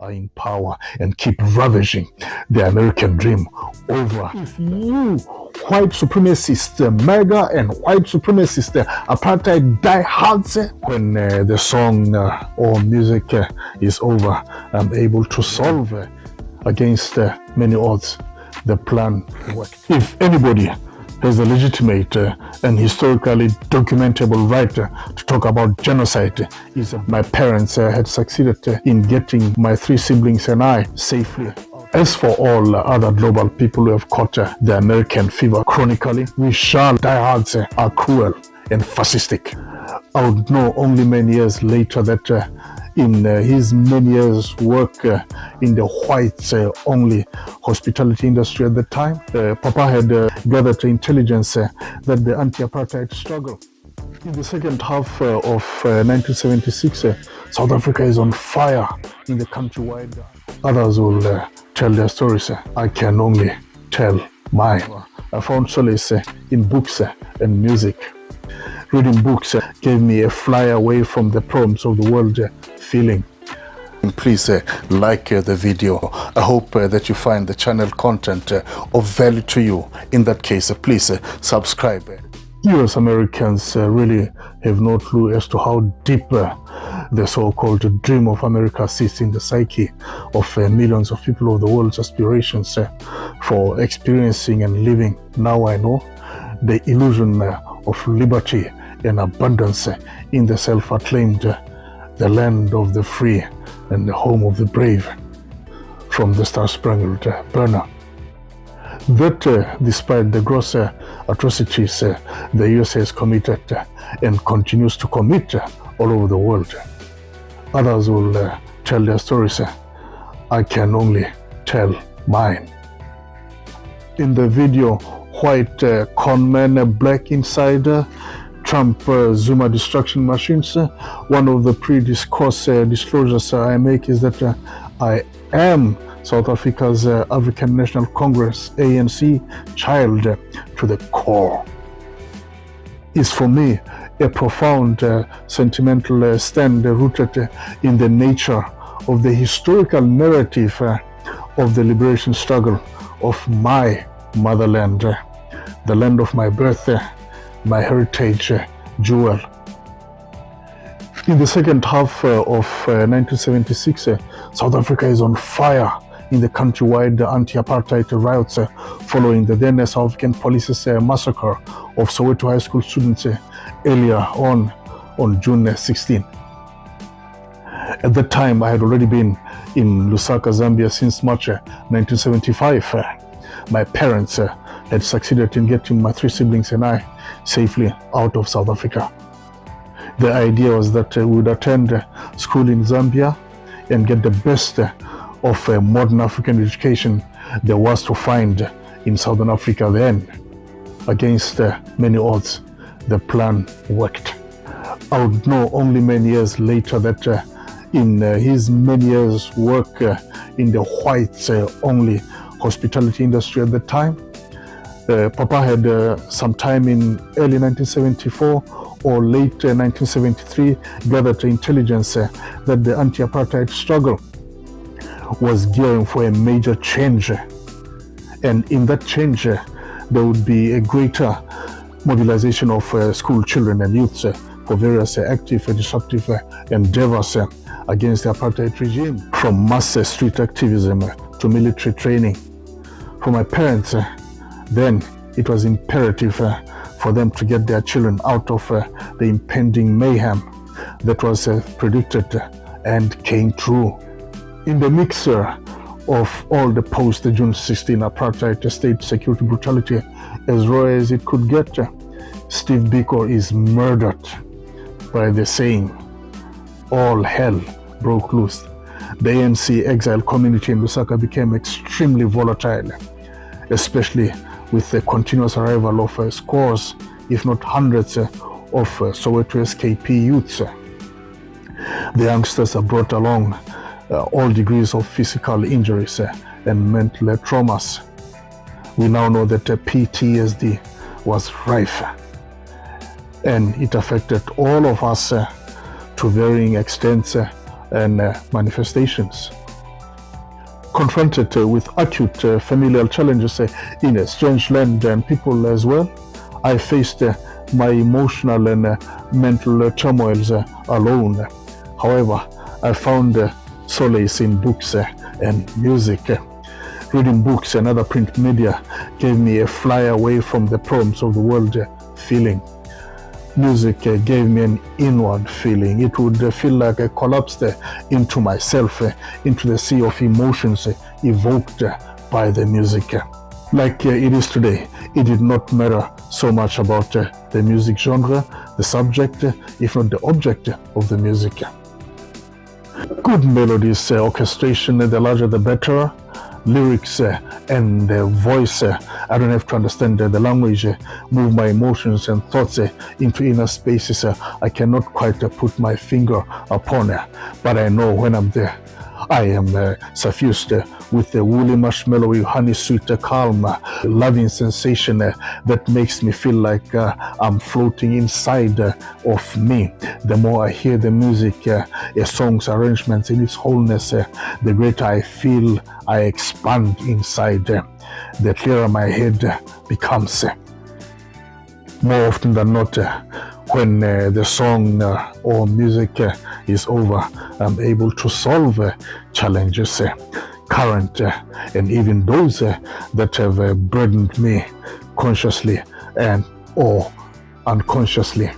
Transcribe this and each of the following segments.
are in power and keep ravaging the American dream over. If you white supremacist MAGA and white supremacist apartheid die hard, when the song or music is over, I'm able to solve against many odds the plan worked. If anybody has a legitimate and historically documentable right to talk about genocide, is my parents had succeeded in getting my 3 siblings and I safely. As for all other global people who have caught the American fever chronically, we shall diehards are cruel and fascistic. I would know only many years later that in his many years work in the whites-only hospitality industry at the time, Papa had gathered intelligence that the anti-apartheid struggle. In the second half of 1976, South Africa is on fire in the countrywide. Others will tell their stories. I can only tell mine. I found solace in books and music. Reading books gave me a fly away from the problems of the world feeling. Please like the video. I hope that you find the channel content of value to you. In that case, please subscribe. US Americans really have no clue as to how deep the so-called dream of America sits in the psyche of millions of people of the world's aspirations for experiencing and living. Now I know the illusion of liberty and abundance in the self-acclaimed the land of the free and the home of the brave, from the Star-Spangled Banner. That despite the gross atrocities the US has committed and continues to commit all over the world, others will tell their stories. I can only tell mine. In the video, white conman, black insider, Trump Zuma distraction machines, one of the pre-discourse disclosures I make is that I am South Africa's African National Congress, ANC, child to the core. Is for me a profound sentimental stand rooted in the nature of the historical narrative of the liberation struggle of my motherland, the land of my birth, my heritage jewel. In the second half of 1976, South Africa is on fire in the countrywide anti-apartheid riots following the then South African police's massacre of Soweto high school students earlier on June 16. At that time, I had already been in Lusaka, Zambia since March 1975. My parents had succeeded in getting my 3 siblings and I safely out of South Africa. The idea was that we would attend school in Zambia and get the best of a modern African education there was to find in Southern Africa then. Against many odds, the plan worked. I would know only many years later that in his many years work in the whites-only hospitality industry at the time, Papa had some time in early 1974 or late 1973 gathered intelligence that the anti-apartheid struggle was gearing for a major change. And in that change, there would be a greater mobilization of school children and youths for various active and disruptive endeavors against the apartheid regime, from mass street activism to military training. For my parents, then it was imperative for them to get their children out of the impending mayhem that was predicted and came true. In the mixer of all the post-June 16 apartheid state security brutality as raw as it could get, Steve Biko is murdered by the same. All hell broke loose. The ANC exile community in Lusaka became extremely volatile, especially with the continuous arrival of scores, if not hundreds, of Soweto SKP youths. The youngsters are brought along all degrees of physical injuries and mental traumas. We now know that PTSD was rife, and it affected all of us to varying extents and manifestations. confronted with acute familial challenges in a strange land and people as well. I faced my emotional and mental turmoils alone. However, I found solace in books and music. Reading books and other print media gave me a fly away from the problems of the world feeling. Music gave me an inward feeling. It would feel like I collapsed into myself, into the sea of emotions evoked by the music. Like it is today, it did not matter so much about the music genre, the subject, if not the object of the music. Good melodies, orchestration, the larger the better. Lyrics and the voice, I don't have to understand the language, move my emotions and thoughts into inner spaces I cannot quite put my finger upon, but I know when I'm there, I am suffused with the woolly marshmallowy honey sweet calm, loving sensation that makes me feel like I'm floating inside of me. The more I hear the music, a song's arrangements in its wholeness, the greater I feel I expand inside. The clearer my head becomes. More often than not, when the song or music is over, I'm able to solve challenges, current and even those that have burdened me consciously and or unconsciously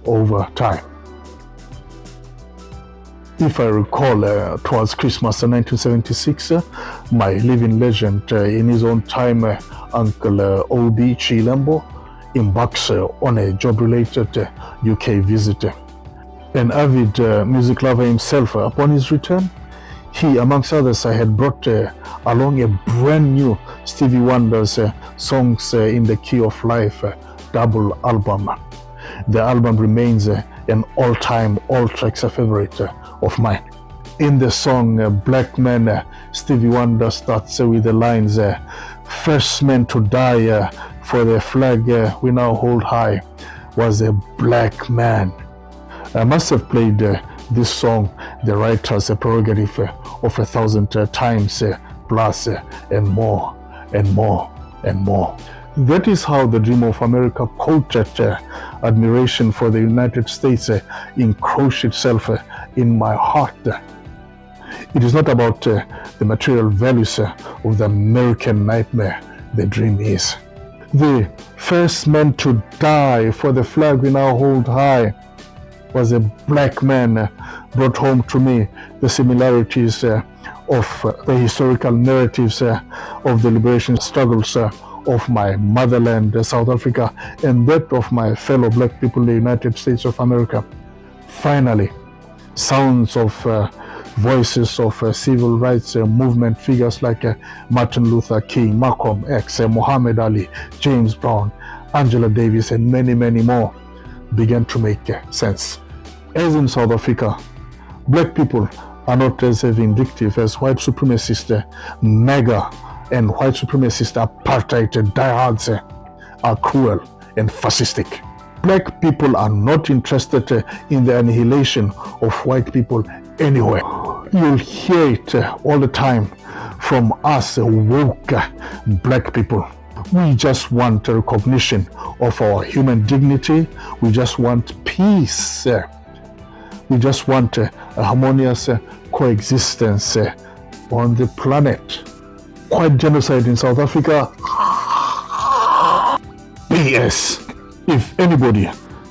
over time. If I recall, towards Christmas 1976, my living legend, in his own time, Uncle Obi Chilembo, embarks on a job-related UK visit. An avid music lover himself, upon his return, he, amongst others, had brought along a brand new Stevie Wonder's Songs in the Key of Life double album. The album remains an all-time, all-tracks favorite of mine. In the song Black Man, Stevie Wonder starts with the lines, "First man to die for the flag we now hold high was a black man." I must have played this song, the writer's prerogative, of 1,000 times plus and more and more and more. That is how the dream of America cultured admiration for the United States encroached itself in my heart. It is not about the material values of the American nightmare. The dream is. The first man to die for the flag we now hold high was a black man, brought home to me the similarities of the historical narratives of the liberation struggles of my motherland, South Africa, and that of my fellow black people in the United States of America. Finally, sounds of voices of civil rights movement figures like Martin Luther King, Malcolm X, Muhammad Ali, James Brown, Angela Davis, and many, many more began to make sense. As in South Africa, black people are not as vindictive as white supremacist MAGA and white supremacist apartheid diehards are cruel and fascistic. Black people are not interested in the annihilation of white people anywhere. You'll hear it all the time from us woke black people. We just want recognition of our human dignity. We just want peace. We just want a harmonious coexistence on the planet. White genocide in South Africa? BS. If anybody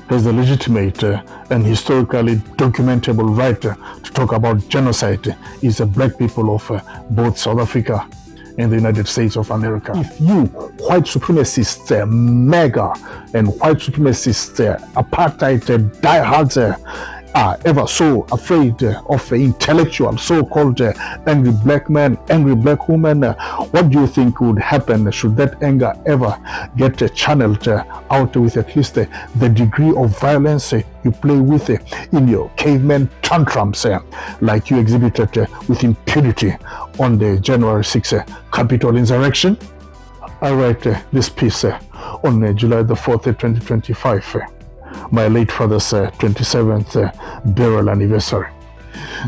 has the legitimate and historically documentable right to talk about genocide, is the black people of both South Africa and the United States of America. If you, white supremacist MAGA and white supremacist apartheid diehards are ever so afraid of intellectual so-called angry black man, angry black woman, what do you think would happen should that anger ever get channeled out with at least the degree of violence you play with in your caveman tantrums like you exhibited with impunity on the January 6th Capitol insurrection? I write this piece on July the 4th, 2025. My late father's 27th burial anniversary.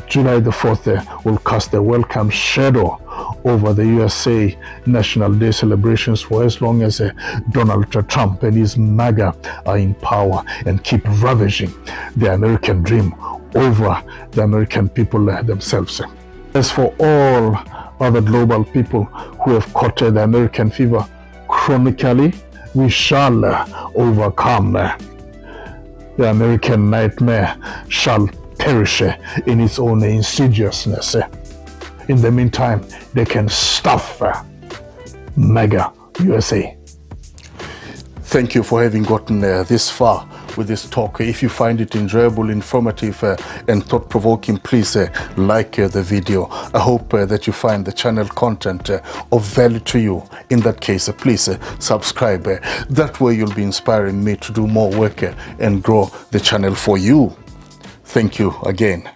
July the 4th will cast a welcome shadow over the USA National Day celebrations for as long as Donald Trump and his MAGA are in power and keep ravaging the American dream over the American people themselves. As for all other global people who have caught the American fever chronically, we shall overcome. The American nightmare shall perish in its own insidiousness. In the meantime, they can stuff MAGA USA. Thank you for having gotten this far with this talk. If you find it enjoyable, informative, and thought-provoking, please like the video. I hope that you find the channel content of value to you. In that case, please subscribe. That way you'll be inspiring me to do more work and grow the channel for you. Thank you again.